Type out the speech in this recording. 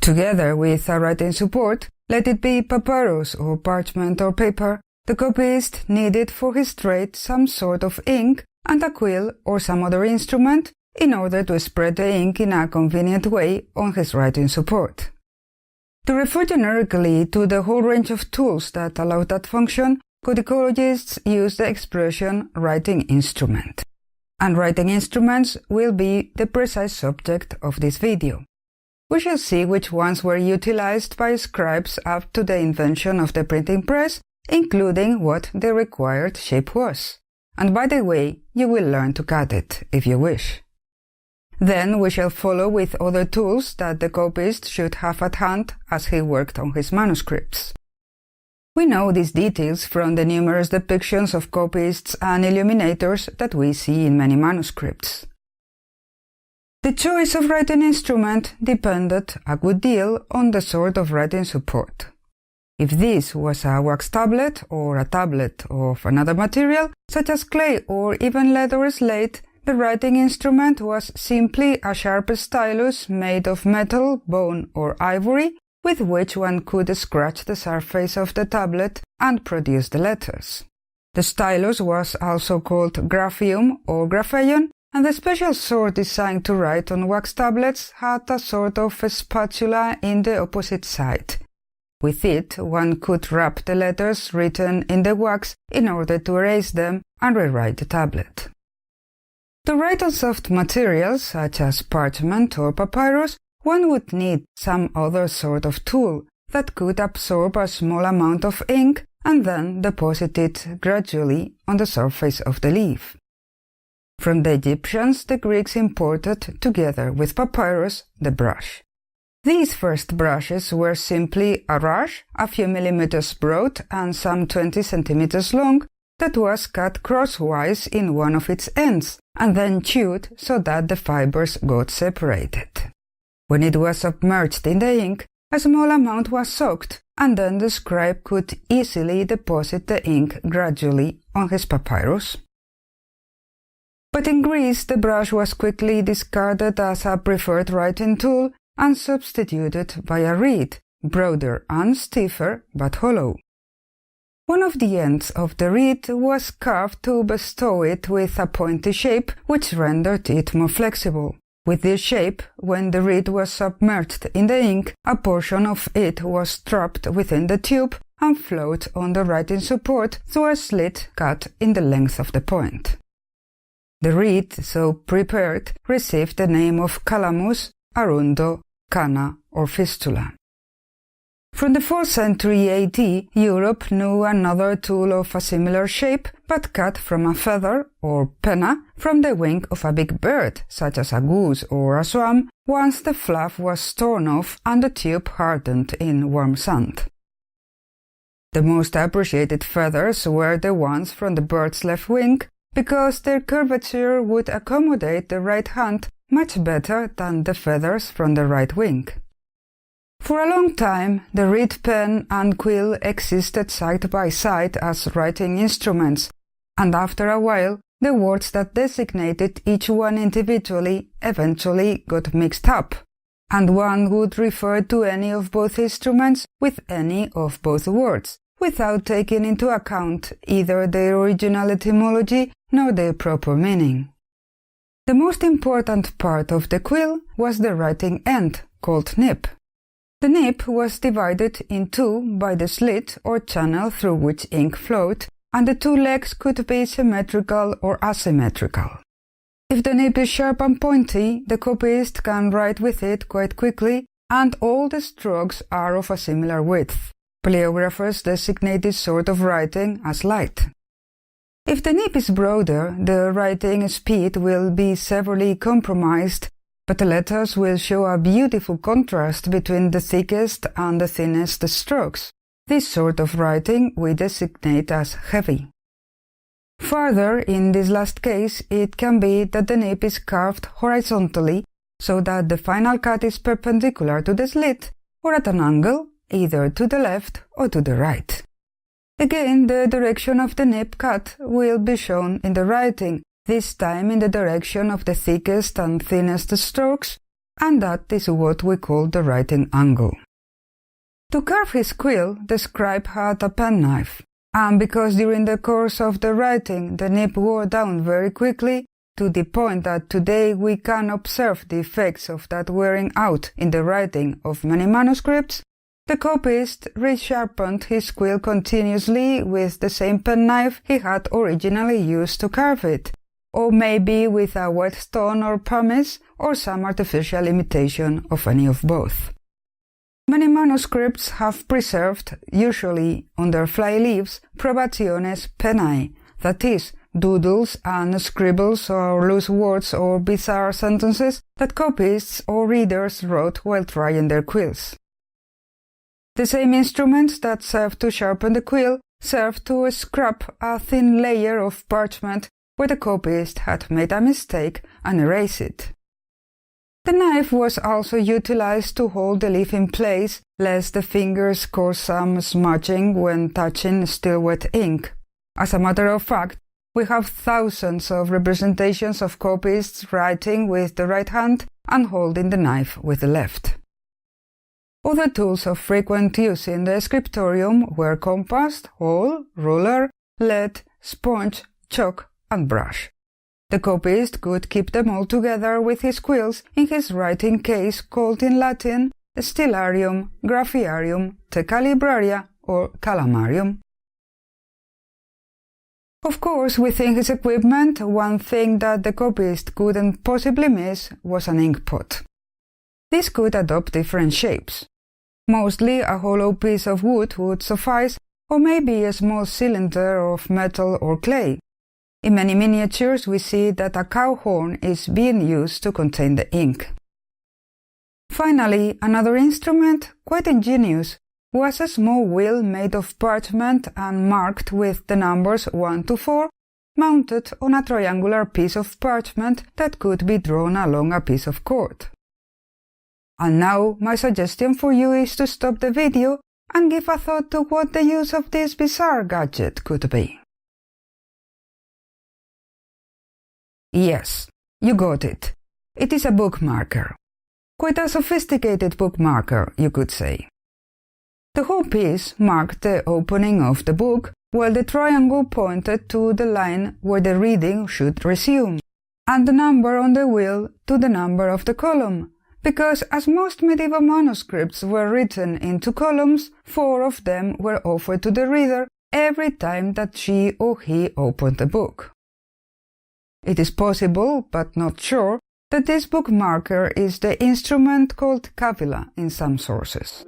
Together with a writing support, let it be papyrus or parchment or paper, the copyist needed for his trade some sort of ink and a quill or some other instrument in order to spread the ink in a convenient way on his writing support. To refer generically to the whole range of tools that allow that function, codicologists use the expression writing instrument. And writing instruments will be the precise subject of this video. We shall see which ones were utilized by scribes up to the invention of the printing press, including what the required shape was. And by the way, you will learn to cut it, if you wish. Then we shall follow with other tools that the copyist should have at hand as he worked on his manuscripts. We know these details from the numerous depictions of copyists and illuminators that we see in many manuscripts. The choice of writing instrument depended a good deal on the sort of writing support. If this was a wax tablet or a tablet of another material, such as clay or even leather or slate, the writing instrument was simply a sharp stylus made of metal, bone or ivory, with which one could scratch the surface of the tablet and produce the letters. The stylus was also called graphium or grapheion, and the special sword designed to write on wax tablets had a sort of spatula in the opposite side. With it, one could wrap the letters written in the wax in order to erase them and rewrite the tablet. To write on soft materials, such as parchment or papyrus, one would need some other sort of tool that could absorb a small amount of ink and then deposit it gradually on the surface of the leaf. From the Egyptians, the Greeks imported, together with papyrus, the brush. These first brushes were simply a rush, a few millimeters broad and some 20 centimeters long, that was cut crosswise in one of its ends, and then chewed so that the fibers got separated. When it was submerged in the ink, a small amount was soaked, and then the scribe could easily deposit the ink gradually on his papyrus. But in Greece, the brush was quickly discarded as a preferred writing tool and substituted by a reed, broader and stiffer but hollow. One of the ends of the reed was carved to bestow it with a pointy shape which rendered it more flexible. With this shape, when the reed was submerged in the ink, a portion of it was trapped within the tube and flowed on the writing support through a slit cut in the length of the point. The reed, so prepared, received the name of calamus, arundo, cana, or fistula. From the 4th century AD, Europe knew another tool of a similar shape, but cut from a feather, or penna, from the wing of a big bird, such as a goose or a swan, once the fluff was torn off and the tube hardened in warm sand. The most appreciated feathers were the ones from the bird's left wing, because their curvature would accommodate the right hand much better than the feathers from the right wing. For a long time, the reed pen and quill existed side by side as writing instruments, and after a while, the words that designated each one individually eventually got mixed up, and one would refer to any of both instruments with any of both words, without taking into account either their original etymology nor their proper meaning. The most important part of the quill was the writing end, called nib. The nib was divided in two by the slit or channel through which ink flowed, and the two legs could be symmetrical or asymmetrical. If the nib is sharp and pointy, the copyist can write with it quite quickly, and all the strokes are of a similar width. Paleographers designate this sort of writing as light. If the nib is broader, the writing speed will be severely compromised, but the letters will show a beautiful contrast between the thickest and the thinnest strokes. This sort of writing we designate as heavy. Further, in this last case, it can be that the nib is carved horizontally, so that the final cut is perpendicular to the slit, or at an angle, either to the left or to the right. Again, the direction of the nib cut will be shown in the writing, this time in the direction of the thickest and thinnest strokes, and that is what we call the writing angle. To carve his quill, the scribe had a penknife, and because during the course of the writing the nib wore down very quickly, to the point that today we can observe the effects of that wearing out in the writing of many manuscripts, the copyist resharpened his quill continuously with the same penknife he had originally used to carve it, or maybe with a whetstone or pumice or some artificial imitation of any of both. Many manuscripts have preserved, usually on their flyleaves, probationes pennae, that is, doodles and scribbles or loose words or bizarre sentences that copyists or readers wrote while trying their quills. The same instruments that serve to sharpen the quill serve to scrap a thin layer of parchment where the copyist had made a mistake and erase it. The knife was also utilized to hold the leaf in place, lest the fingers cause some smudging when touching still wet ink. As a matter of fact, we have thousands of representations of copyists writing with the right hand and holding the knife with the left. Other tools of frequent use in the scriptorium were compass, awl, ruler, lead, sponge, chalk, and brush. The copyist could keep them all together with his quills in his writing case called in Latin stellarium, graphiarium, tecalibraria, or calamarium. Of course, within his equipment, one thing that the copyist couldn't possibly miss was an ink pot. This could adopt different shapes. Mostly a hollow piece of wood would suffice, or maybe a small cylinder of metal or clay. In many miniatures we see that a cow horn is being used to contain the ink. Finally, another instrument, quite ingenious, was a small wheel made of parchment and marked with the numbers 1 to 4, mounted on a triangular piece of parchment that could be drawn along a piece of cord. And now my suggestion for you is to stop the video and give a thought to what the use of this bizarre gadget could be. Yes, you got it. It is a bookmarker. Quite a sophisticated bookmarker, you could say. The whole piece marked the opening of the book, while the triangle pointed to the line where the reading should resume, and the number on the wheel to the number of the column, because as most medieval manuscripts were written into columns, 4 of them were offered to the reader every time that she or he opened the book. It is possible, but not sure, that this bookmarker is the instrument called cavilla in some sources.